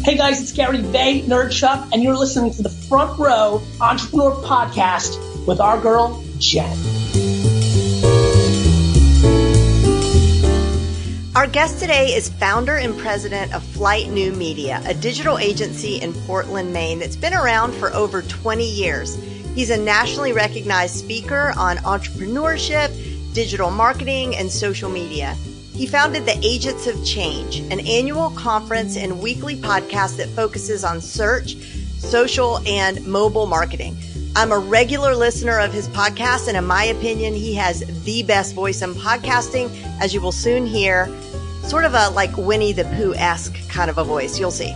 Hey guys, it's Gary Vaynerchuk, and you're listening to the Front Row Entrepreneur Podcast with our girl, Jen. Our guest today is founder and president of Flight New Media, a digital agency in Portland, Maine that's been around for over 20 years. He's a nationally recognized speaker on entrepreneurship, digital marketing, and social media. He founded the Agents of Change, an annual conference and weekly podcast that focuses on search, social, and mobile marketing. I'm a regular listener of his podcast, and in my opinion, he has the best voice in podcasting, as you will soon hear. Sort of a like Winnie the Pooh-esque kind of a voice. You'll see.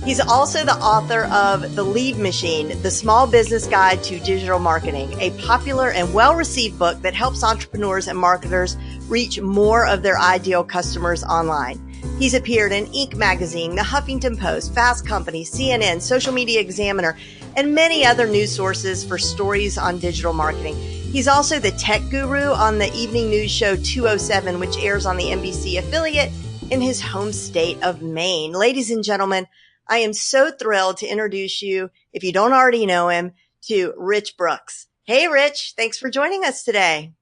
He's also the author of The Lead Machine, The Small Business Guide to Digital Marketing, a popular and well-received book that helps entrepreneurs and marketers reach more of their ideal customers online. He's appeared in Inc. magazine, The Huffington Post, Fast Company, CNN, Social Media Examiner, and many other news sources for stories on digital marketing. He's also the tech guru on the evening news show 207, which airs on the NBC affiliate in his home state of Maine. Ladies and gentlemen, I am so thrilled to introduce you, if you don't already know him, to Rich Brooks. Hey, Rich, thanks for joining us today.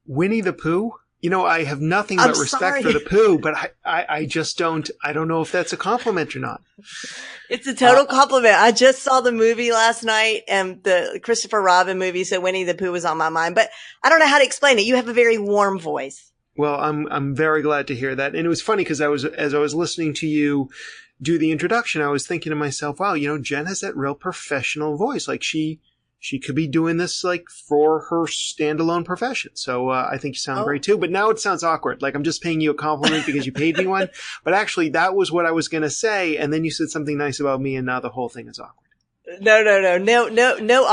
Winnie the Pooh? You know, I have nothing but respect for the Pooh, but I just don't know if that's a compliment or not. It's a total compliment. I just saw the movie last night, and the Christopher Robin movie, so Winnie the Pooh was on my mind, but I don't know how to explain it. You have a very warm voice. Well, I'm very glad to hear that. And it was funny because as I was listening to you do the introduction, I was thinking to myself, wow, you know, Jen has that real professional voice. Like she could be doing this like for her standalone profession. So I think you sound great too. But now it sounds awkward. Like I'm just paying you a compliment because you paid me one. But actually, that was what I was going to say. And then you said something nice about me, and now the whole thing is awkward. No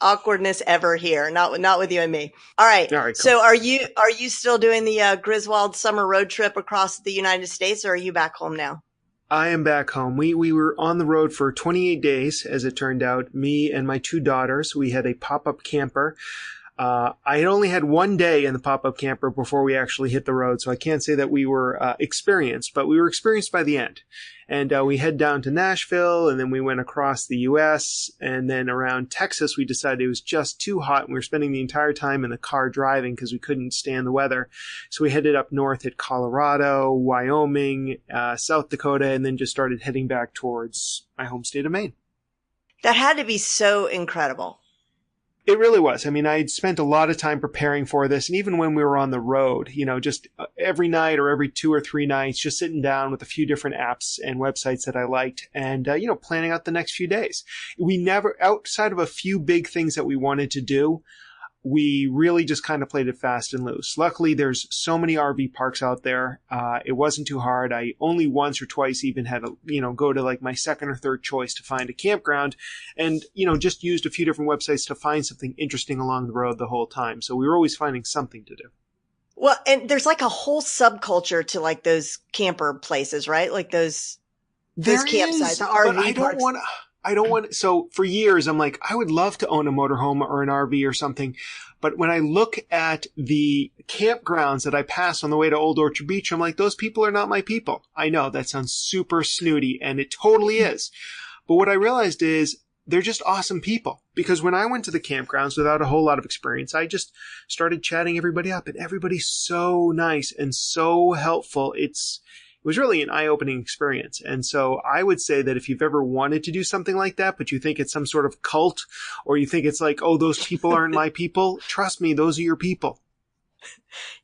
awkwardness ever here. Not with you and me. All right. Cool. So are you still doing the Griswold summer road trip across the United States, or are you back home now? I am back home. We were on the road for 28 days, as it turned out. Me and my two daughters, we had a pop-up camper. I had only had one day in the pop-up camper before we actually hit the road, so I can't say that we were experienced, but we were experienced by the end. And we head down to Nashville, and then we went across the U.S., and then around Texas, we decided it was just too hot, and we were spending the entire time in the car driving because we couldn't stand the weather. So we headed up north at Colorado, Wyoming, South Dakota, and then just started heading back towards my home state of Maine. That had to be so incredible. It really was. I mean, I had spent a lot of time preparing for this. And even when we were on the road, you know, just every night or every 2 or 3 nights, just sitting down with a few different apps and websites that I liked and, you know, planning out the next few days. We never, outside of a few big things that we wanted to do, we really just kind of played it fast and loose. Luckily, there's so many RV parks out there. It wasn't too hard. I only once or twice even had to, you know, go to like my second or third choice to find a campground and, you know, just used a few different websites to find something interesting along the road the whole time. So we were always finding something to do. Well, and there's like a whole subculture to like those camper places, right? Like those campsites, the RV parks. So for years, I'm like, I would love to own a motorhome or an RV or something. But when I look at the campgrounds that I pass on the way to Old Orchard Beach, I'm like, those people are not my people. I know that sounds super snooty, and it totally is. But what I realized is they're just awesome people. Because when I went to the campgrounds without a whole lot of experience, I just started chatting everybody up, and everybody's so nice and so helpful. It was really an eye-opening experience. And so I would say that if you've ever wanted to do something like that, but you think it's some sort of cult, or you think it's like, oh, those people aren't my people, trust me, those are your people.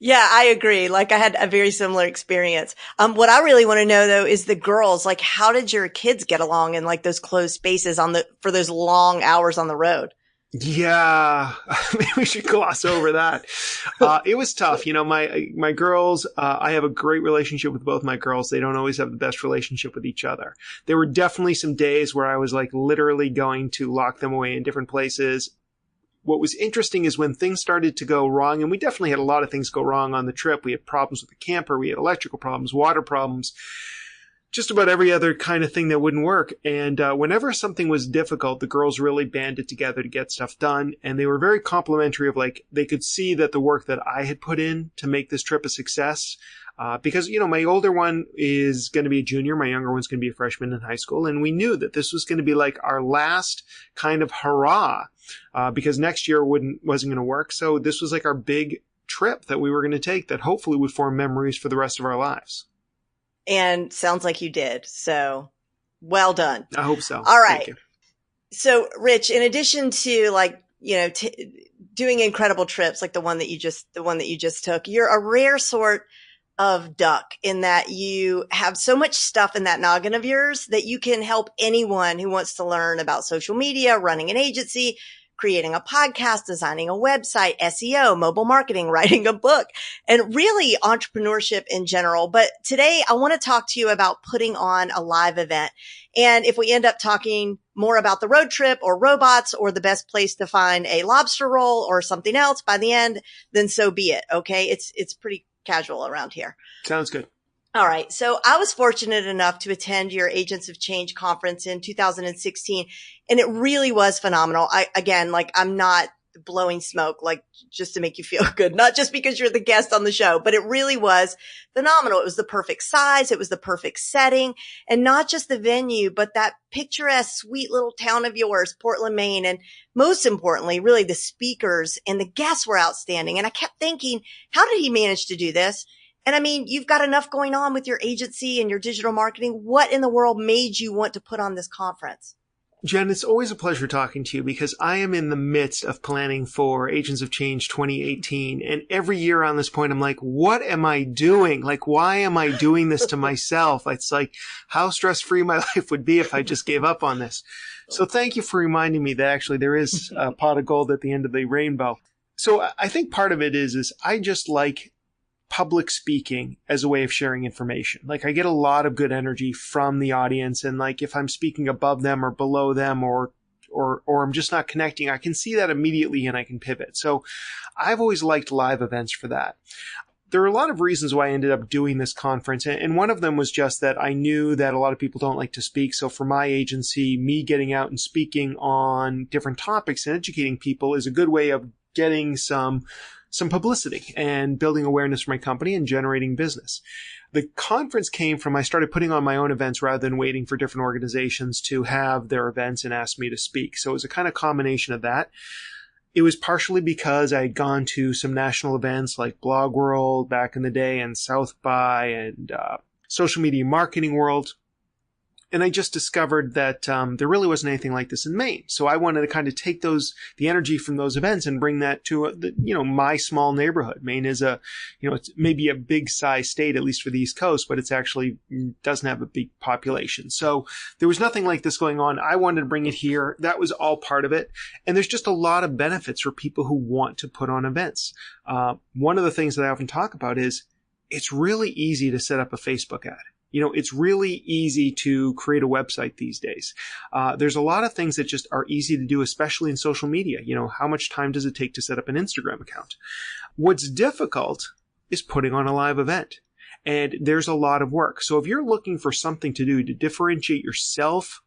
Yeah, I agree. Like I had a very similar experience. What I really want to know though is the girls, like how did your kids get along in like those closed spaces for those long hours on the road? Yeah, maybe we should gloss over that. It was tough. You know, my girls, I have a great relationship with both my girls. They don't always have the best relationship with each other. There were definitely some days where I was like literally going to lock them away in different places. What was interesting is when things started to go wrong, and we definitely had a lot of things go wrong on the trip. We had problems with the camper. We had electrical problems, water problems. Just about every other kind of thing that wouldn't work. And whenever something was difficult, the girls really banded together to get stuff done. And they were very complimentary of like, they could see that the work that I had put in to make this trip a success, Because, my older one is going to be a junior. My younger one's going to be a freshman in high school. And we knew that this was going to be like our last kind of hurrah, because next year wasn't going to work. So this was like our big trip that we were going to take that hopefully would form memories for the rest of our lives. And sounds like you did. So well done. I hope so. All right. So Rich, in addition to doing incredible trips like the one that you just took, you're a rare sort of duck in that you have so much stuff in that noggin of yours that you can help anyone who wants to learn about social media, running an agency, creating a podcast, designing a website, SEO, mobile marketing, writing a book, and really entrepreneurship in general. But today I want to talk to you about putting on a live event. And if we end up talking more about the road trip or robots or the best place to find a lobster roll or something else by the end, then so be it. Okay. It's pretty casual around here. Sounds good. All right. So I was fortunate enough to attend your Agents of Change conference in 2016, and it really was phenomenal. I'm not blowing smoke, just to make you feel good, not just because you're the guest on the show, but it really was phenomenal. It was the perfect size. It was the perfect setting, and not just the venue, but that picturesque, sweet little town of yours, Portland, Maine. And most importantly, really the speakers and the guests were outstanding. And I kept thinking, how did he manage to do this? And I mean, you've got enough going on with your agency and your digital marketing. What in the world made you want to put on this conference? Jen, it's always a pleasure talking to you because I am in the midst of planning for Agents of Change 2018. And every year on this point, I'm like, what am I doing? Why am I doing this to myself? It's like how stress-free my life would be if I just gave up on this. So thank you for reminding me that actually there is a pot of gold at the end of the rainbow. So I think part of it is I just like public speaking as a way of sharing information. I get a lot of good energy from the audience, and if I'm speaking above them or below them or I'm just not connecting, I can see that immediately and I can pivot. So I've always liked live events for that. There are a lot of reasons why I ended up doing this conference, and one of them was just that I knew that a lot of people don't like to speak. So for my agency, me getting out and speaking on different topics and educating people is a good way of getting some publicity and building awareness for my company and generating business. The conference came from I started putting on my own events rather than waiting for different organizations to have their events and ask me to speak. So it was a kind of combination of that. It was partially because I had gone to some national events like Blog World back in the day and South by and Social Media Marketing World. And I just discovered that there really wasn't anything like this in Maine. So I wanted to kind of take the energy from those events and bring that to my small neighborhood. Maine is it's maybe a big size state, at least for the East Coast, but it's actually doesn't have a big population. So there was nothing like this going on. I wanted to bring it here. That was all part of it. And there's just a lot of benefits for people who want to put on events. One of the things that I often talk about is it's really easy to set up a Facebook ad. It's really easy to create a website these days. There's a lot of things that just are easy to do, especially in social media. How much time does it take to set up an Instagram account? What's difficult is putting on a live event. And there's a lot of work. So if you're looking for something to do to differentiate yourself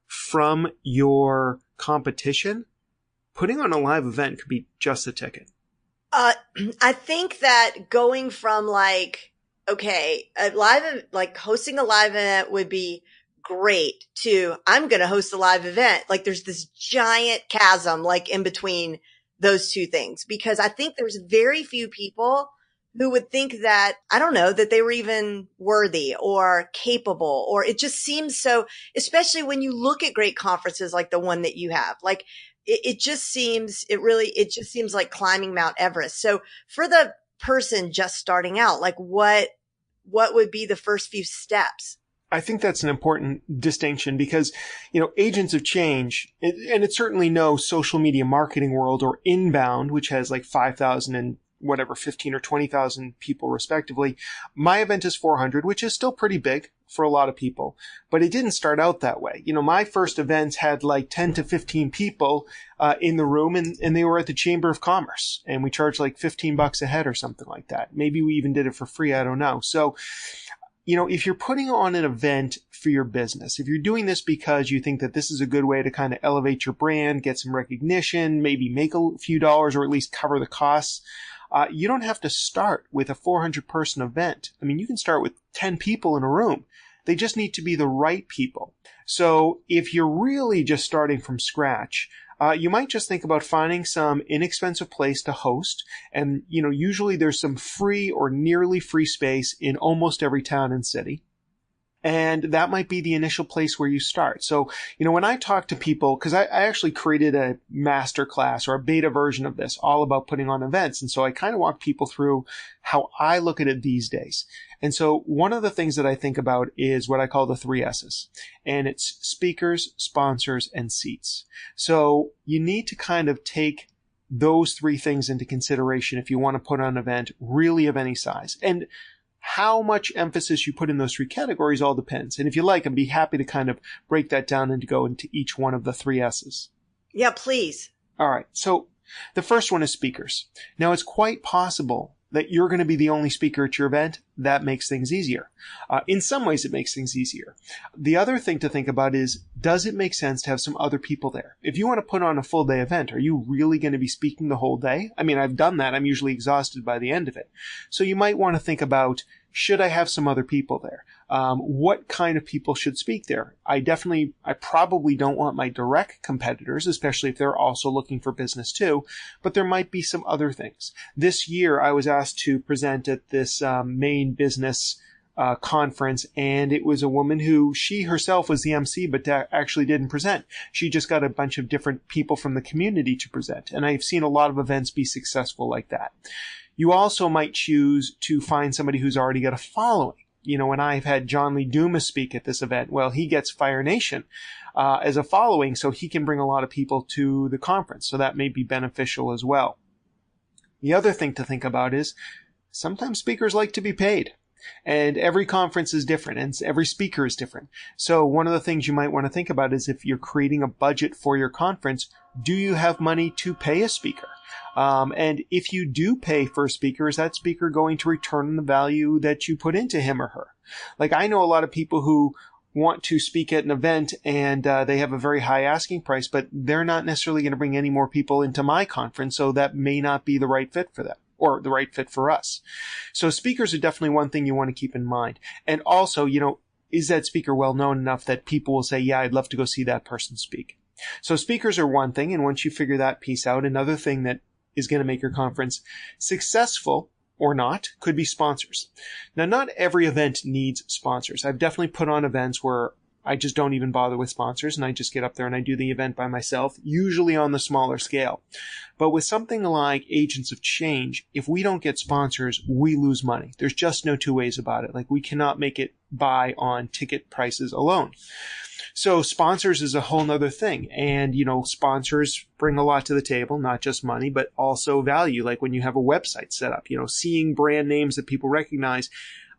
from your competition, putting on a live event could be just the ticket. I think that going from hosting a live event would be great to I'm going to host a live event. There's this giant chasm in between those two things, because I think there's very few people who would think that, I don't know, that they were even worthy or capable, or it just seems so, especially when you look at great conferences like the one that you have, it just seems like climbing Mount Everest. So for the person just starting out, what would be the first few steps? I think that's an important distinction because, Agents of Change, and it's certainly no Social Media Marketing World or Inbound, which has 5,000 and 15 or 20,000 people respectively. My event is 400, which is still pretty big for a lot of people, but it didn't start out that way. My first events had 10 to 15 people in the room, and they were at the Chamber of Commerce, and we charged $15 a head or something like that. Maybe we even did it for free. I don't know. So, if you're putting on an event for your business, if you're doing this because you think that this is a good way to kind of elevate your brand, get some recognition, maybe make a few dollars or at least cover the costs, You don't have to start with a 400-person event. I mean, you can start with 10 people in a room. They just need to be the right people. So if you're really just starting from scratch, you might just think about finding some inexpensive place to host. And, usually there's some free or nearly free space in almost every town and city. And that might be the initial place where you start. So, when I talk to people, because I actually created a master class or a beta version of this all about putting on events. And so I kind of walk people through how I look at it these days. And so one of the things that I think about is what I call the 3 S's. And it's speakers, sponsors, and seats. So you need to kind of take those 3 things into consideration if you want to put on an event really of any size. And how much emphasis you put in those 3 categories all depends. And if you like, I'd be happy to kind of break that down and to go into each one of the 3 S's. Yeah, please. All right. So the first one is speakers. Now, it's quite possible that you're going to be the only speaker at your event. That makes things easier. In some ways, it makes things easier. The other thing to think about is, does it make sense to have some other people there? If you want to put on a full day event, are you really going to be speaking the whole day? I mean, I've done that. I'm usually exhausted by the end of it. So you might want to think about, should I have some other people there? What kind of people should speak there? I probably don't want my direct competitors, especially if they're also looking for business too, but there might be some other things. This year, I was asked to present at this main business conference, and it was a woman who, she herself was the MC, but actually didn't present. She just got a bunch of different people from the community to present, and I've seen a lot of events be successful like that. You also might choose to find somebody who's already got a following. When I've had John Lee Dumas speak at this event, well, he gets Fire Nation as a following, so he can bring a lot of people to the conference. So that may be beneficial as well. The other thing to think about is sometimes speakers like to be paid. And every conference is different, and every speaker is different. So one of the things you might want to think about is, if you're creating a budget for your conference, do you have money to pay a speaker? And if you do pay for a speaker, is that speaker going to return the value that you put into him or her? Like, I know a lot of people who want to speak at an event and they have a very high asking price, but they're not necessarily going to bring any more people into my conference, so that may not be the right fit for them, or the right fit for us. So speakers are definitely one thing you want to keep in mind. And also, is that speaker well known enough that people will say, yeah, I'd love to go see that person speak? So speakers are one thing, and once you figure that piece out, another thing that is going to make your conference successful or not could be sponsors. Now, not every event needs sponsors. I've definitely put on events where I just don't even bother with sponsors, and I just get up there and I do the event by myself, usually on the smaller scale. But with something like Agents of Change, if we don't get sponsors, we lose money. There's just no 2 ways about it. Like, we cannot make it buy on ticket prices alone. So sponsors is a whole nother thing. And, sponsors bring a lot to the table, not just money, but also value. Like when you have a website set up, seeing brand names that people recognize,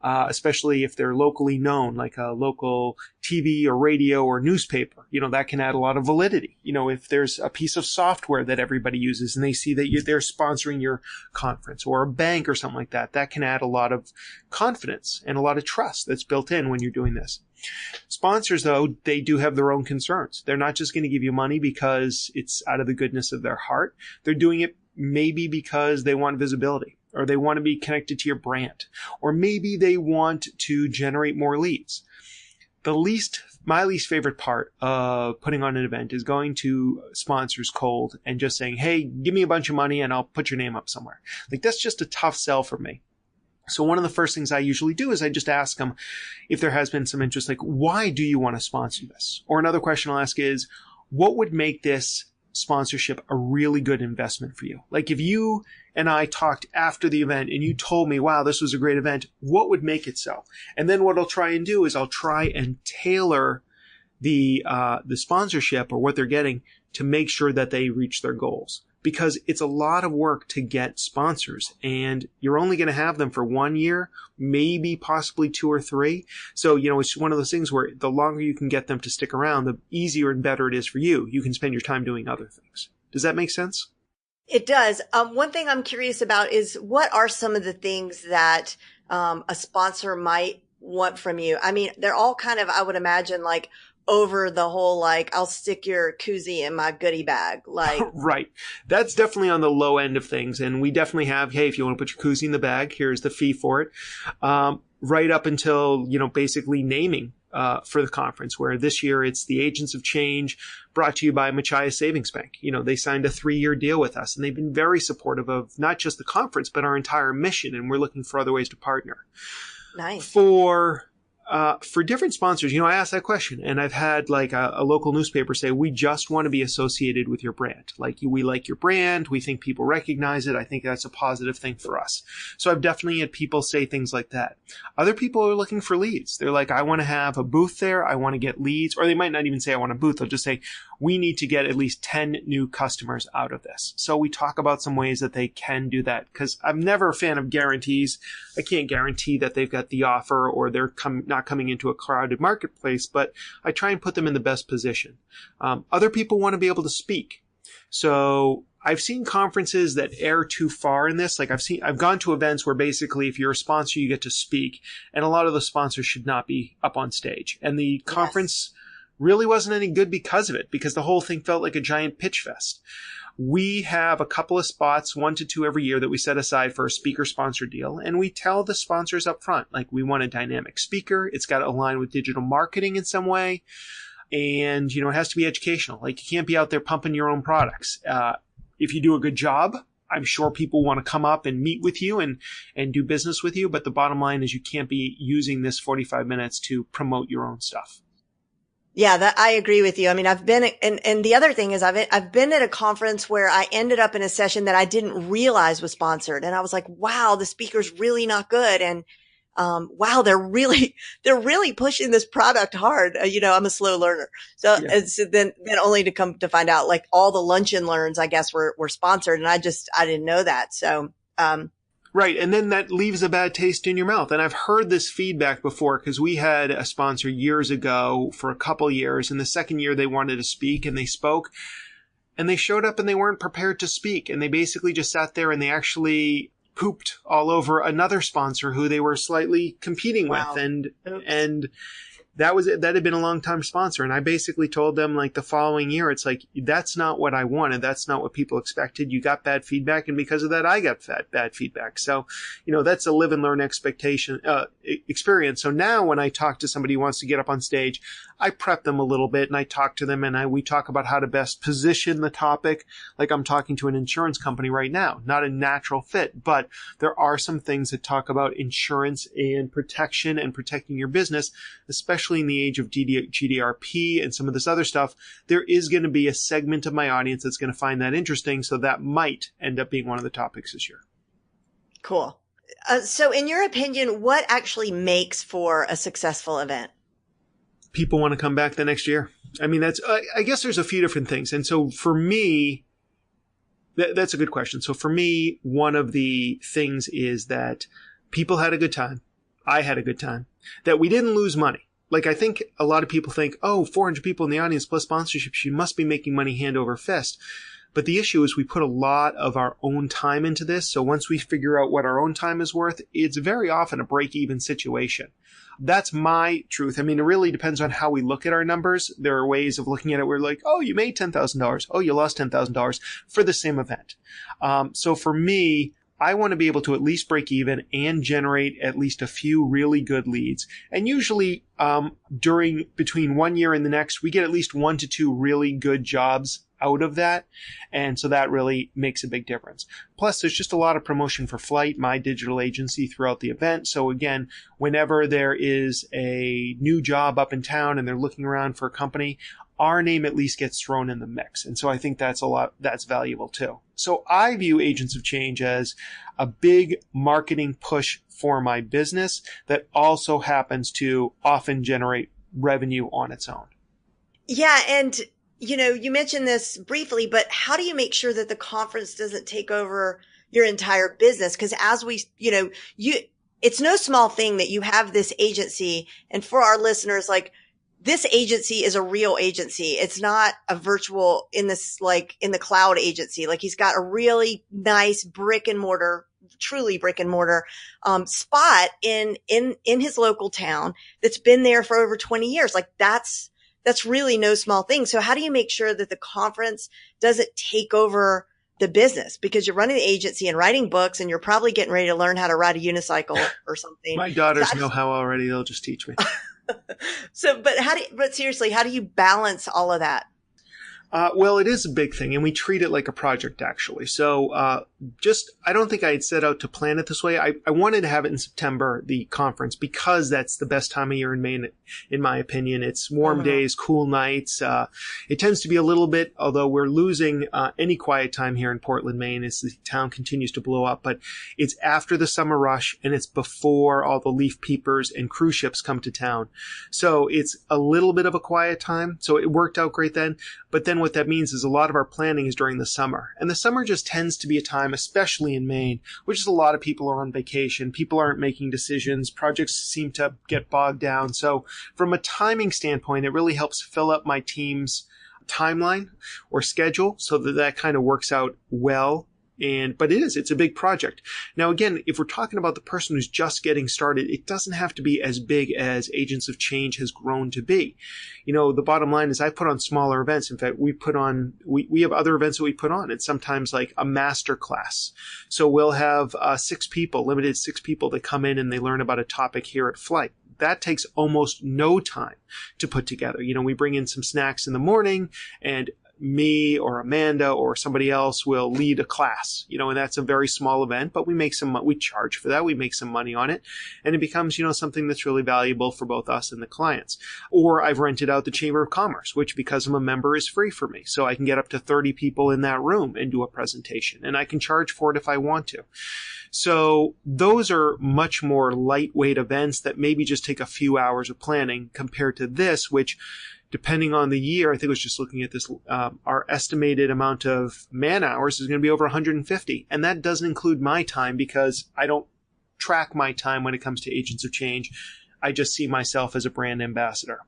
especially if they're locally known, like a local TV or radio or newspaper, that can add a lot of validity. If there's a piece of software that everybody uses and they see that they're sponsoring your conference, or a bank or something like that, that can add a lot of confidence and a lot of trust that's built in when you're doing this. Sponsors, though, they do have their own concerns. They're not just going to give you money because it's out of the goodness of their heart. They're doing it maybe because they want visibility, or they want to be connected to your brand, or maybe they want to generate more leads. My least favorite part of putting on an event is going to sponsors cold and just saying, hey, give me a bunch of money and I'll put your name up somewhere. Like, that's just a tough sell for me. So one of the first things I usually do is I just ask them if there has been some interest, like, why do you want to sponsor this? Or another question I'll ask is, what would make this sponsorship a really good investment for you? Like, if you and I talked after the event and you told me, wow, this was a great event, what would make it so? And then what I'll try and do is I'll try and tailor the sponsorship or what they're getting to make sure that they reach their goals. Because it's a lot of work to get sponsors, and you're only going to have them for 1 year, maybe possibly 2 or 3. So, it's one of those things where the longer you can get them to stick around, the easier and better it is for you. You can spend your time doing other things. Does that make sense? It does. One thing I'm curious about is, what are some of the things that a sponsor might want from you? I mean, they're all kind of, I would imagine, like over the whole, like, I'll stick your koozie in my goodie bag. Like, right. That's definitely on the low end of things. And we definitely have, hey, if you want to put your koozie in the bag, here's the fee for it. Right up until, basically naming for the conference, where this year it's the Agents of Change, brought to you by Machias Savings Bank. They signed a 3-year deal with us, and they've been very supportive of not just the conference, but our entire mission. And we're looking for other ways to partner. Nice. For different sponsors, I asked that question, and I've had like a local newspaper say, we just want to be associated with your brand. Like, we like your brand. We think people recognize it. I think that's a positive thing for us. So I've definitely had people say things like that. Other people are looking for leads. They're like, I want to have a booth there. I want to get leads. Or they might not even say I want a booth. They'll just say, we need to get at least 10 new customers out of this. So we talk about some ways that they can do that, because I'm never a fan of guarantees. I can't guarantee that they've got the offer or they're not coming into a crowded marketplace, but I try and put them in the best position. Other people want to be able to speak. So I've seen conferences that err too far in this. Like, I've gone to events where basically if you're a sponsor, you get to speak, and a lot of the sponsors should not be up on stage. And the conference really wasn't any good because of it, because the whole thing felt like a giant pitch fest. We have a couple of spots, 1 to 2 every year, that we set aside for a speaker sponsor deal. And we tell the sponsors up front, like, we want a dynamic speaker. It's got to align with digital marketing in some way. And, it has to be educational. Like, you can't be out there pumping your own products. If you do a good job, I'm sure people want to come up and meet with you and do business with you. But the bottom line is you can't be using this 45 minutes to promote your own stuff. Yeah, that I agree with you. I mean, I've been, and the other thing is I've been at a conference where I ended up in a session that I didn't realize was sponsored. And I was like, wow, the speaker's really not good. And, wow, they're really pushing this product hard. I'm a slow learner. So, so then only to come to find out, like, all the lunch and learns, I guess, were sponsored. And I didn't know that. So, right. And then that leaves a bad taste in your mouth. And I've heard this feedback before, because we had a sponsor years ago for a couple years. And the second year they wanted to speak, and they spoke, and they showed up and they weren't prepared to speak. And they basically just sat there and they actually pooped all over another sponsor who they were slightly competing with. And that had been a long time sponsor. And I basically told them, like, the following year, it's like, that's not what I wanted. That's not what people expected. You got bad feedback. And because of that, I got bad feedback. So, that's a live and learn experience. So now when I talk to somebody who wants to get up on stage, I prep them a little bit and I talk to them and we talk about how to best position the topic. Like, I'm talking to an insurance company right now, not a natural fit, but there are some things that talk about insurance and protection and protecting your business, especially in the age of GDRP and some of this other stuff. There is going to be a segment of my audience that's going to find that interesting. So that might end up being one of the topics this year. Cool. So in your opinion, what actually makes for a successful event? People want to come back the next year. I mean, I guess there's a few different things. And so for me, that's a good question. So for me, one of the things is that people had a good time. I had a good time. That we didn't lose money. Like, I think a lot of people think, 400 people in the audience plus sponsorships, you must be making money hand over fist. But the issue is we put a lot of our own time into this. So once we figure out what our own time is worth, it's very often a break-even situation. That's my truth. I mean, it really depends on how we look at our numbers. There are ways of looking at it where, like, you made $10,000. You lost $10,000 for the same event. So for me, I want to be able to at least break even and generate at least a few really good leads. And usually, between 1 year and the next, we get at least 1 to 2 really good jobs out of that. And so that really makes a big difference. Plus, there's just a lot of promotion for Flight, my digital agency, throughout the event. So again, whenever there is a new job up in town and they're looking around for a company, our name at least gets thrown in the mix. And so I think that's valuable too. So I view Agents of Change as a big marketing push for my business that also happens to often generate revenue on its own. Yeah. And you mentioned this briefly, but how do you make sure that the conference doesn't take over your entire business? Because as it's no small thing that you have this agency. And for our listeners, like, this agency is a real agency. It's not a virtual in the cloud agency. Like, he's got a really nice truly brick and mortar, spot in his local town that's been there for over 20 years. Like, that's that's really no small thing. So how do you make sure that the conference doesn't take over the business? Because you're running the agency and writing books, and you're probably getting ready to learn how to ride a unicycle or something. My daughters know how already. They'll just teach me. But seriously, how do you balance all of that? Well, it is a big thing, and we treat it like a project, actually. So I don't think I had set out to plan it this way. I wanted to have it in September, the conference, because that's the best time of year in Maine, in my opinion. It's warm days, cool nights. It tends to be a little bit, although we're losing any quiet time here in Portland, Maine, as the town continues to blow up. But it's after the summer rush, and it's before all the leaf peepers and cruise ships come to town. So it's a little bit of a quiet time. So it worked out great then. But then what that means is a lot of our planning is during the summer. And the summer just tends to be a time, especially in Maine, which is a lot of people are on vacation. People aren't making decisions. Projects seem to get bogged down. So from a timing standpoint, it really helps fill up my team's timeline or schedule so that kind of works out well. But it's a big project. Now, again, if we're talking about the person who's just getting started, it doesn't have to be as big as Agents of Change has grown to be. The bottom line is I put on smaller events. In fact, we have other events that we put on. It's sometimes like a master class. So we'll have limited 6 people that come in and they learn about a topic here at Flight. That takes almost no time to put together. We bring in some snacks in the morning, and me or Amanda or somebody else will lead a class, and that's a very small event, but we charge for that. We make some money on it, and it becomes, something that's really valuable for both us and the clients. Or I've rented out the Chamber of Commerce, which because I'm a member is free for me. So I can get up to 30 people in that room and do a presentation, and I can charge for it if I want to. So those are much more lightweight events that maybe just take a few hours of planning compared to this, which, depending on the year, I think I was just looking at this, our estimated amount of man hours is going to be over 150. And that doesn't include my time because I don't track my time when it comes to Agents of Change. I just see myself as a brand ambassador.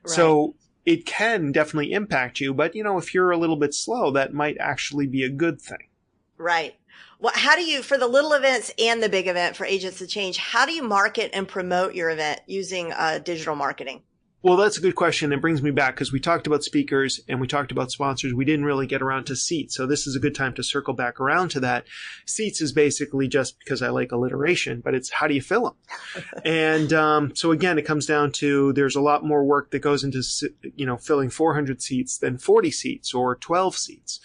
Right. So it can definitely impact you. But, if you're a little bit slow, that might actually be a good thing. Right. Well, how do you, for the little events and the big event for Agents of Change, how do you market and promote your event using digital marketing? Well, that's a good question. It brings me back because we talked about speakers and we talked about sponsors. We didn't really get around to seats. So this is a good time to circle back around to that. Seats is basically just because I like alliteration, but it's how do you fill them? And so again, it comes down to there's a lot more work that goes into, filling 400 seats than 40 seats or 12 seats.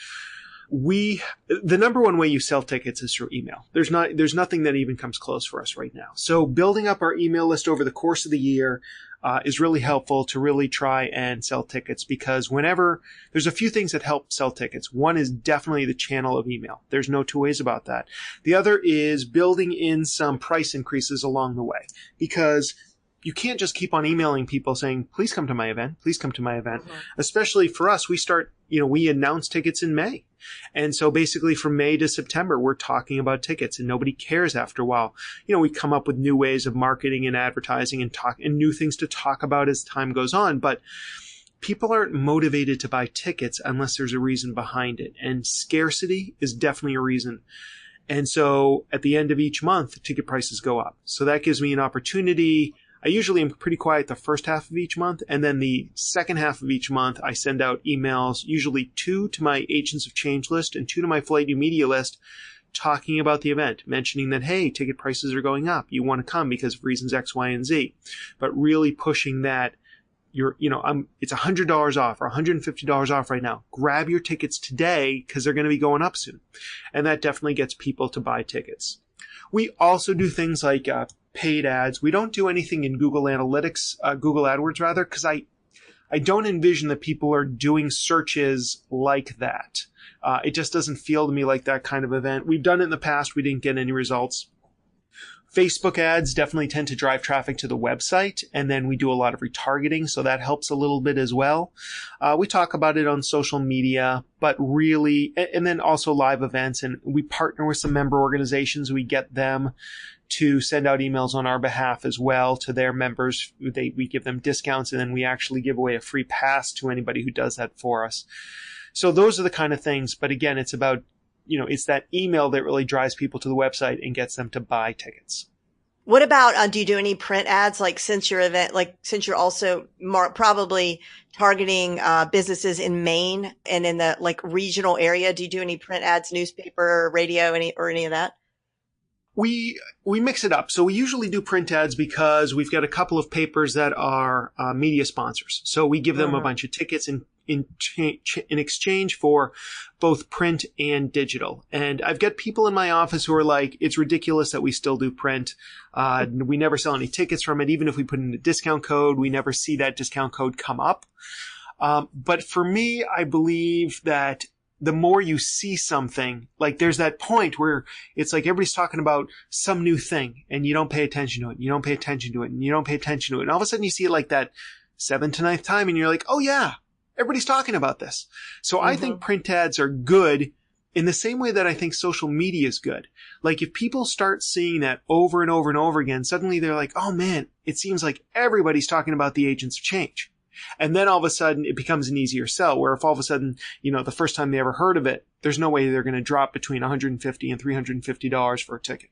The number one way you sell tickets is through email. There's nothing that even comes close for us right now. So building up our email list over the course of the year is really helpful to really try and sell tickets, because there's a few things that help sell tickets. One is definitely the channel of email. There's no two ways about that. The other is building in some price increases along the way, because you can't just keep on emailing people saying, please come to my event. Please come to my event. Mm-hmm. Especially for us, we announce tickets in May. And so basically from May to September, we're talking about tickets and nobody cares after a while. We come up with new ways of marketing and advertising and new things to talk about as time goes on. But people aren't motivated to buy tickets unless there's a reason behind it. And scarcity is definitely a reason. And so at the end of each month, ticket prices go up. So that gives me an opportunity. I usually am pretty quiet the first half of each month, and then the second half of each month, I send out emails, usually 2 to my Agents of Change list and 2 to my Flight New Media list, talking about the event, mentioning that, hey, ticket prices are going up. You want to come because of reasons X, Y, and Z. But really pushing that it's $100 off or $150 off right now. Grab your tickets today because they're going to be going up soon. And that definitely gets people to buy tickets. We also do things like paid ads. We don't do anything in Google Analytics, Google AdWords rather, because I don't envision that people are doing searches like that. It just doesn't feel to me like that kind of event. We've done it in the past. We didn't get any results. Facebook ads definitely tend to drive traffic to the website, and then we do a lot of retargeting, so that helps a little bit as well. We talk about it on social media, but really, and then also live events, and we partner with some member organizations. We get them to send out emails on our behalf as well to their members. We give them discounts, and then we actually give away a free pass to anybody who does that for us. So those are the kind of things, but again, it's about it's that email that really drives people to the website and gets them to buy tickets. What about, do you do any print ads? Like since your event, since you're also probably targeting, businesses in Maine and in the regional area, do you do any print ads, newspaper, radio, any of that? We mix it up. So we usually do print ads because we've got a couple of papers that are media sponsors. So we give them a bunch of tickets in exchange for both print and digital. And I've got people in my office who are like, it's ridiculous that we still do print. We never sell any tickets from it. Even if we put in a discount code, we never see that discount code come up. But for me, I believe that the more you see something, like there's that point where it's like everybody's talking about some new thing and you don't pay attention to it, and you don't pay attention to it, and you don't pay attention to it. And all of a sudden you see it like that 7th to 9th time and you're like, oh yeah, everybody's talking about this. So I think print ads are good in the same way that I think social media is good. Like if people start seeing that over and over and over again, suddenly they're like, oh man, it seems like everybody's talking about the agents of change. And then all of a sudden it becomes an easier sell, where if all of a sudden, the first time they ever heard of it, there's no way they're going to drop between $150 and $350 for a ticket.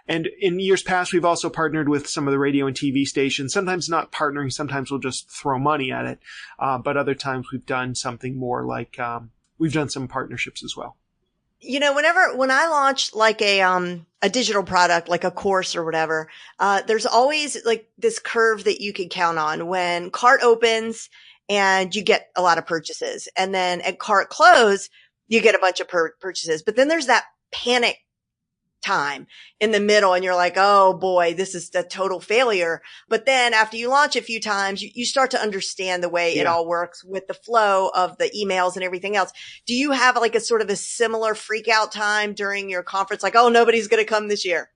And in years past, we've also partnered with some of the radio and TV stations, sometimes not partnering, sometimes we'll just throw money at it. But other times we've done something more like, we've done some partnerships as well. When I launch a digital product, like a course or whatever, there's always this curve that you can count on when cart opens and you get a lot of purchases. And then at cart close, you get a bunch of purchases. But then there's that panic time in the middle and you're like, oh boy, this is a total failure. But then after you launch a few times, you start to understand the way it all works with the flow of the emails and everything else. Do you have a sort of a similar freak out time during your conference? Like, oh, nobody's going to come this year.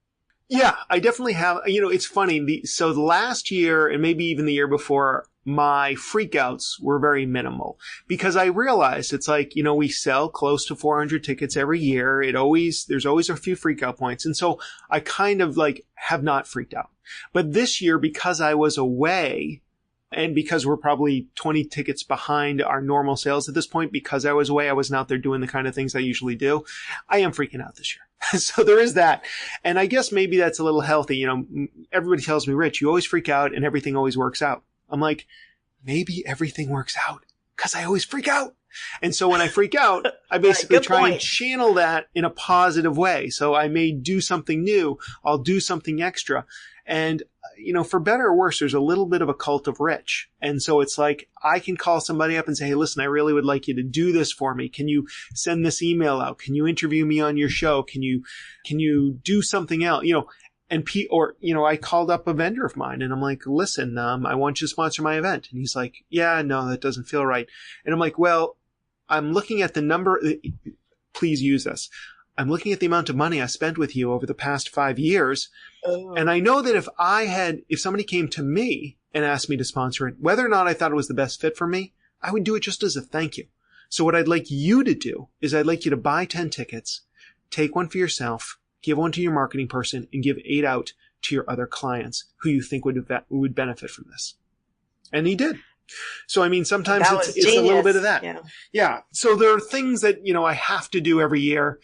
Yeah, I definitely have. It's funny. So the last year and maybe even the year before, my freakouts were very minimal because I realized it's like, we sell close to 400 tickets every year. There's always a few freakout points. And so I kind of have not freaked out. But this year, because I was away and because we're probably 20 tickets behind our normal sales at this point, because I was away, I wasn't out there doing the kind of things I usually do. I am freaking out this year. So there is that. And I guess maybe that's a little healthy. Everybody tells me, Rich, you always freak out and everything always works out. I'm like, maybe everything works out because I always freak out. And so when I freak out, I basically try and channel that in a positive way. So I may do something new. I'll do something extra. And, for better or worse, there's a little bit of a cult of Rich. And so it's like, I can call somebody up and say, hey, listen, I really would like you to do this for me. Can you send this email out? Can you interview me on your show? Can you do something else? I called up a vendor of mine and I'm like, listen, I want you to sponsor my event. And he's like, yeah, no, that doesn't feel right. And I'm like, well, I'm looking at the number. Please use this. I'm looking at the amount of money I spent with you over the past 5 years. And I know that if somebody came to me and asked me to sponsor it, whether or not I thought it was the best fit for me, I would do it just as a thank you. So what I'd like you to do is I'd like you to buy 10 tickets, take one for yourself, give one to your marketing person, and give 8 out to your other clients who you think would benefit from this. And he did. So, sometimes it's a little bit of that. Yeah. So there are things that, I have to do every year.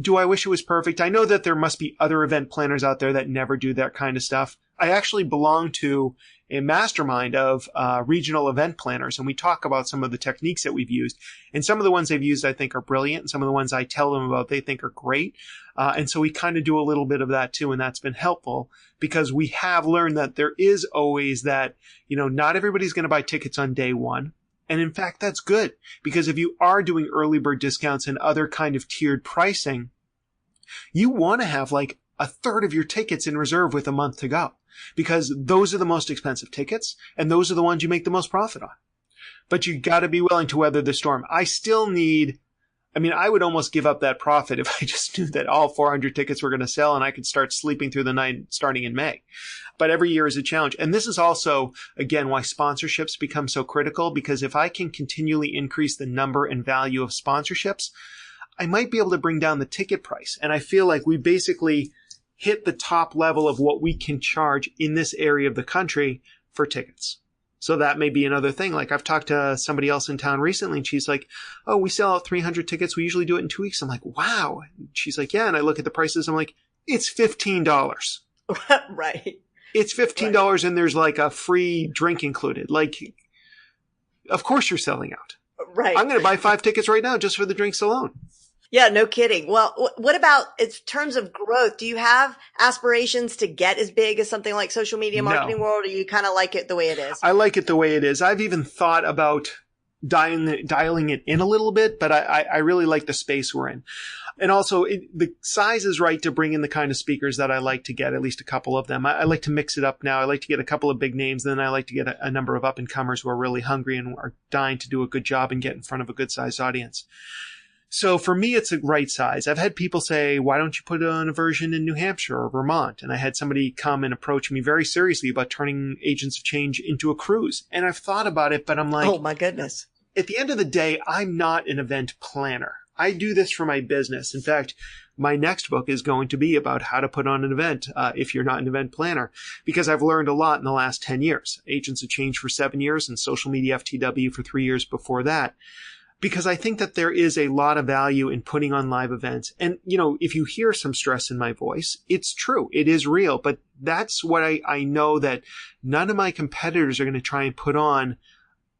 Do I wish it was perfect? I know that there must be other event planners out there that never do that kind of stuff. I actually belong to a mastermind of regional event planners, and we talk about some of the techniques that we've used. And some of the ones they've used I think are brilliant, and some of the ones I tell them about they think are great. And so we kind of do a little bit of that too, and that's been helpful because we have learned that there is always that, not everybody's going to buy tickets on day one. And in fact, that's good because if you are doing early bird discounts and other kind of tiered pricing, you want to have a third of your tickets in reserve with a month to go because those are the most expensive tickets and those are the ones you make the most profit on. But you got to be willing to weather the storm. I would almost give up that profit if I just knew that all 400 tickets were going to sell and I could start sleeping through the night starting in May. But every year is a challenge. And this is also, again, why sponsorships become so critical, because if I can continually increase the number and value of sponsorships, I might be able to bring down the ticket price. And I feel like we basically hit the top level of what we can charge in this area of the country for tickets. So that may be another thing. I've talked to somebody else in town recently and she's like, oh, we sell out 300 tickets. We usually do it in 2 weeks. I'm like, wow. And she's like, yeah. And I look at the prices. I'm like, it's $15. Right. It's $15 and there's like a free drink included. Like, of course you're selling out. Right. I'm going to buy 5 tickets right now just for the drinks alone. Yeah, no kidding. Well, what about in terms of growth? Do you have aspirations to get as big as something like Social Media Marketing World, or you kind of like it the way it is? I like it the way it is. I've even thought about dialing it in a little bit, but I really like the space we're in. And also, the size is right to bring in the kind of speakers that I like to get, at least a couple of them. I like to mix it up now. I like to get a couple of big names. Then I like to get a number of up-and-comers who are really hungry and are dying to do a good job and get in front of a good-sized audience. So for me, it's a right size. I've had people say, why don't you put on a version in New Hampshire or Vermont? And I had somebody come and approach me very seriously about turning Agents of Change into a cruise. And I've thought about it, but I'm like, oh my goodness. At the end of the day, I'm not an event planner. I do this for my business. In fact, my next book is going to be about how to put on an event if you're not an event planner, because I've learned a lot in the last 10 years. Agents of Change for 7 years and Social Media FTW for 3 years before that. Because I think that there is a lot of value in putting on live events. And, you know, if you hear some stress in my voice, it's true. It is real. But that's what I know, that none of my competitors are going to try and put on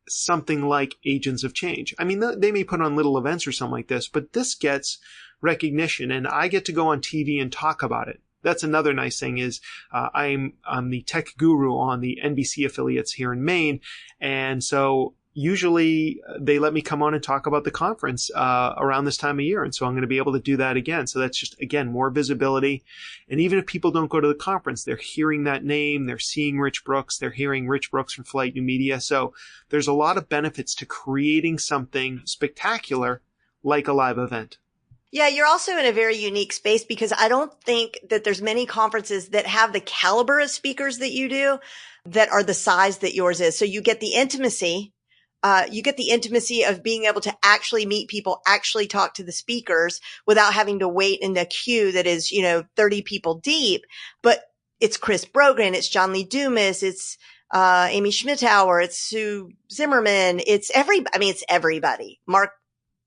something like Agents of Change. I mean, they may put on little events or something like this, but this gets recognition and I get to go on TV and talk about it. That's another nice thing is I'm the tech guru on the NBC affiliates here in Maine. And so usually they let me come on and talk about the conference around this time of year. And so I'm going to be able to do that again. So that's just, again, more visibility. And even if people don't go to the conference, they're hearing that name. They're seeing Rich Brooks. They're hearing Rich Brooks from Flight New Media. So there's a lot of benefits to creating something spectacular like a live event. Yeah, you're also in a very unique space because I don't think that there's many conferences that have the caliber of speakers that you do that are the size that yours is. So you get the intimacy. You get the intimacy of being able to actually meet people, actually talk to the speakers without having to wait in the queue that is, 30 people deep. But it's Chris Brogan, it's John Lee Dumas, it's Amy Schmittauer, it's Sue Zimmerman, it's everybody. Mark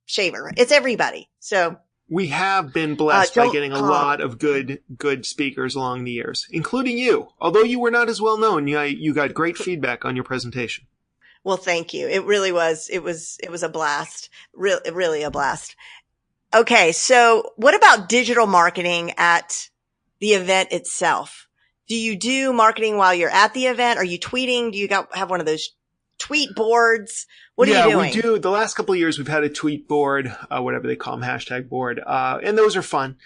Shaver, it's everybody. So we have been blessed by getting a lot of good speakers along the years, including you. Although you were not as well known, you got great feedback on your presentation. Well, thank you. It really was. It was a blast. Really a blast. Okay. So what about digital marketing at the event itself? Do you do marketing while you're at the event? Are you tweeting? Do you have one of those tweet boards? What are you doing? Yeah, we do. The last couple of years, we've had a tweet board, whatever they call them, hashtag board. And those are fun.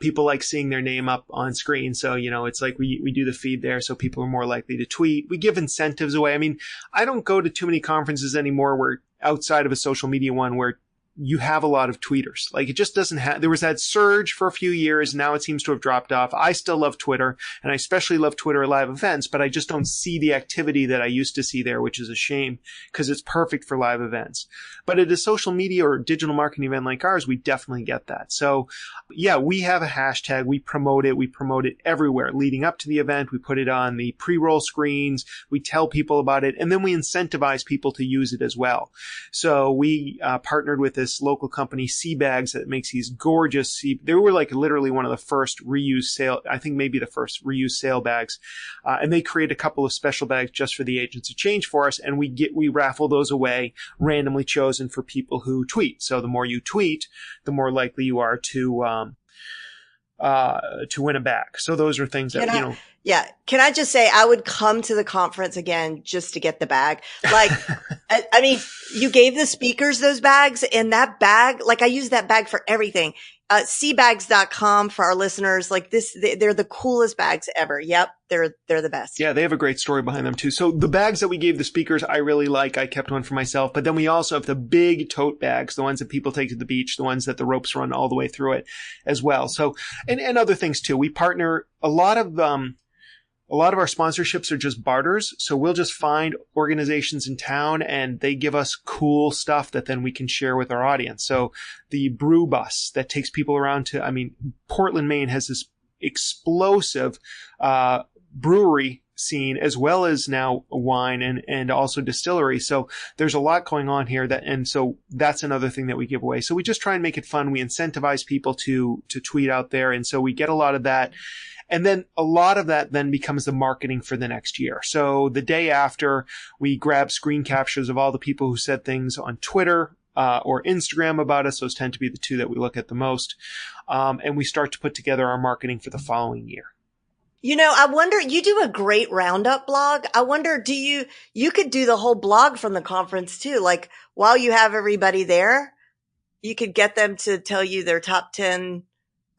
People like seeing their name up on screen. So, it's like we do the feed there. So people are more likely to tweet. We give incentives away. I mean, I don't go to too many conferences anymore where outside of a social media one where you have a lot of tweeters. Like, it just doesn't have, there was that surge for a few years. Now it seems to have dropped off. I still love Twitter, and I especially love Twitter at live events, but I just don't see the activity that I used to see there, which is a shame because it's perfect for live events. But at a social media or digital marketing event like ours, we definitely get that. So yeah, we have a hashtag. We promote it. We promote it everywhere leading up to the event. We put it on the pre-roll screens. We tell people about it, and then we incentivize people to use it as well. So we partnered with this local company, Seabags, that makes these gorgeous they were like literally one of the first reused sale, I think maybe the first reused sale bags. And they create a couple of special bags just for the Agents of Change for us. And we raffle those away, randomly chosen for people who tweet. So the more you tweet, the more likely you are to win a bag. So those are things that, Yeah. Can I just say I would come to the conference again just to get the bag? Like, I mean, you gave the speakers those bags, and that bag, like, I use that bag for everything. Seabags.com for our listeners. Like they're the coolest bags ever. Yep. They're the best. Yeah. They have a great story behind them too. So the bags that we gave the speakers, I really like. I kept one for myself, but then we also have the big tote bags, the ones that people take to the beach, the ones that the ropes run all the way through it as well. So, and other things too. We partner a lot of our sponsorships are just barters. So we'll just find organizations in town and they give us cool stuff that then we can share with our audience. So the brew bus that takes people around Portland, Maine has this explosive, brewery scene as well as now wine and also distillery. So there's a lot going on here and so that's another thing that we give away. So we just try and make it fun. We incentivize people to tweet out there. And so we get a lot of that. And then a lot of that then becomes the marketing for the next year. So the day after, we grab screen captures of all the people who said things on Twitter or Instagram about us. Those tend to be the two that we look at the most. And we start to put together our marketing for the following year. I wonder, you do a great roundup blog. I wonder, you could do the whole blog from the conference too. Like while you have everybody there, you could get them to tell you their top 10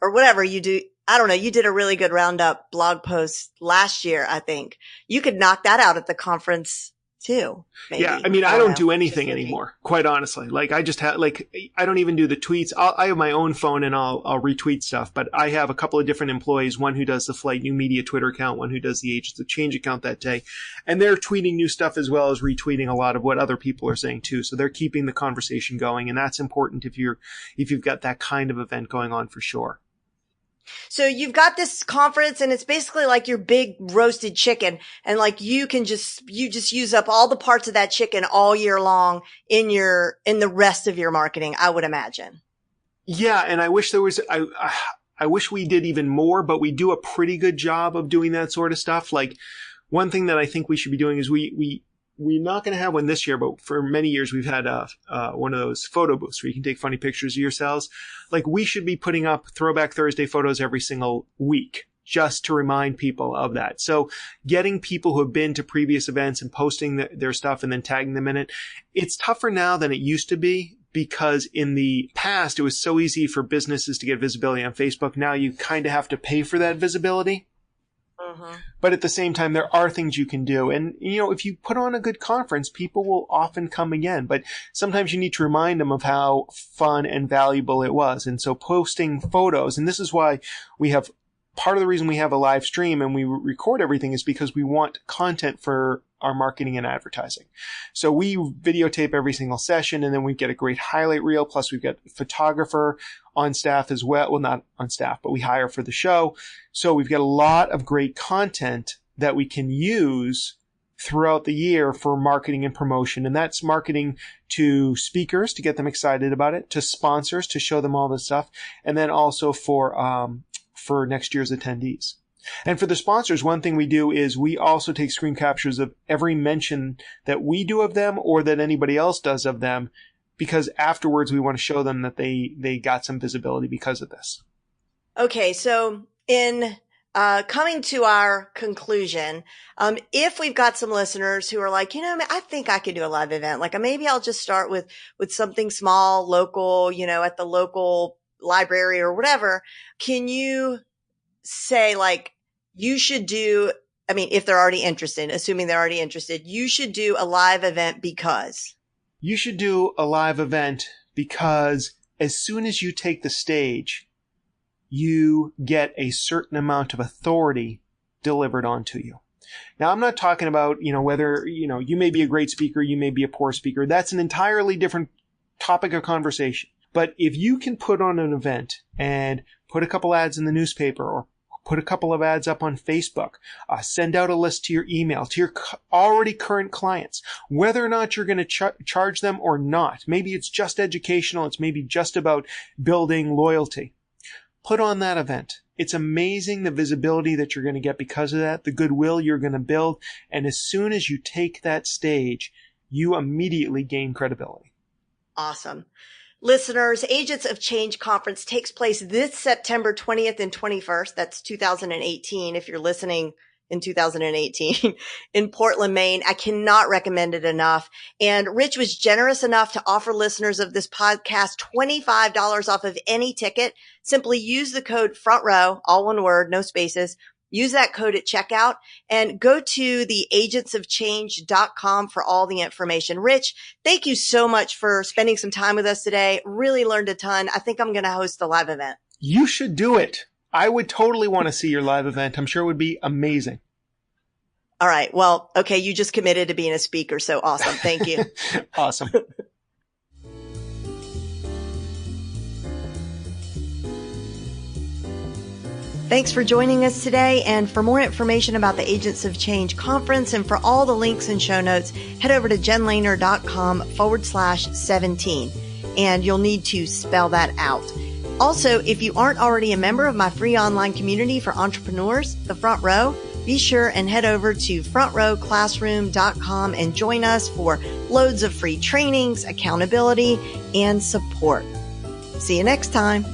or whatever you do. I don't know. You did a really good roundup blog post last year, I think. You could knock that out at the conference too. Maybe. Yeah. I mean, I don't do anything anymore, quite honestly. Like I just have, I don't even do the tweets. I have my own phone and I'll retweet stuff, but I have a couple of different employees, one who does the Flight New Media Twitter account, one who does the Agents of Change account that day. And they're tweeting new stuff as well as retweeting a lot of what other people are saying too. So they're keeping the conversation going. And that's important if you've got that kind of event going on for sure. So you've got this conference and it's basically like your big roasted chicken, and like you just use up all the parts of that chicken all year long in the rest of your marketing, I would imagine. Yeah. And I wish I wish we did even more, but we do a pretty good job of doing that sort of stuff. Like one thing that I think we should be doing is we're not going to have one this year, but for many years we've had one of those photo booths where you can take funny pictures of yourselves. Like we should be putting up Throwback Thursday photos every single week just to remind people of that. So getting people who have been to previous events and posting their stuff and then tagging them in it, it's tougher now than it used to be, because in the past it was so easy for businesses to get visibility on Facebook. Now you kind of have to pay for that visibility. But at the same time, there are things you can do. And, if you put on a good conference, people will often come again. But sometimes you need to remind them of how fun and valuable it was. And so posting photos, and this is why part of the reason we have a live stream and we record everything is because we want content for our marketing and advertising. So we videotape every single session, and then we get a great highlight reel. Plus we've got a photographer on staff as well. Well, not on staff, but we hire for the show. So we've got a lot of great content that we can use throughout the year for marketing and promotion. And that's marketing to speakers to get them excited about it, to sponsors to show them all this stuff, and then also for next year's attendees. And for the sponsors, one thing we do is we also take screen captures of every mention that we do of them or that anybody else does of them, because afterwards we want to show them that they got some visibility because of this. Okay, so in coming to our conclusion, if we've got some listeners who are like, I think I could do a live event, like maybe I'll just start with something small, local, at the local library or whatever, can you say you should do, if they're already interested, assuming they're already interested, you should do a live event because? You should do a live event because as soon as you take the stage, you get a certain amount of authority delivered onto you. Now, I'm not talking about, whether, you may be a great speaker, you may be a poor speaker. That's an entirely different topic of conversation. But if you can put on an event and put a couple ads in the newspaper or put a couple of ads up on Facebook, send out a list to your email, to your already current clients, whether or not you're going to charge them or not. Maybe it's just educational. It's maybe just about building loyalty. Put on that event. It's amazing the visibility that you're going to get because of that, the goodwill you're going to build. And as soon as you take that stage, you immediately gain credibility. Awesome. Listeners, Agents of Change Conference takes place this September 20th and 21st. That's 2018. If you're listening in 2018 in Portland, Maine, I cannot recommend it enough. And Rich was generous enough to offer listeners of this podcast $25 off of any ticket. Simply use the code FRONTROW, all one word, no spaces. Use that code at checkout and go to the agentsofchange.com for all the information. Rich, thank you so much for spending some time with us today. Really learned a ton. I think I'm going to host the live event. You should do it. I would totally want to see your live event. I'm sure it would be amazing. All right. Well, okay. You just committed to being a speaker. So awesome. Thank you. Awesome. Thanks for joining us today. And for more information about the Agents of Change conference and for all the links and show notes, head over to jenlehner.com/17. And you'll need to spell that out. Also, if you aren't already a member of my free online community for entrepreneurs, The Front Row, be sure and head over to frontrowclassroom.com and join us for loads of free trainings, accountability, and support. See you next time.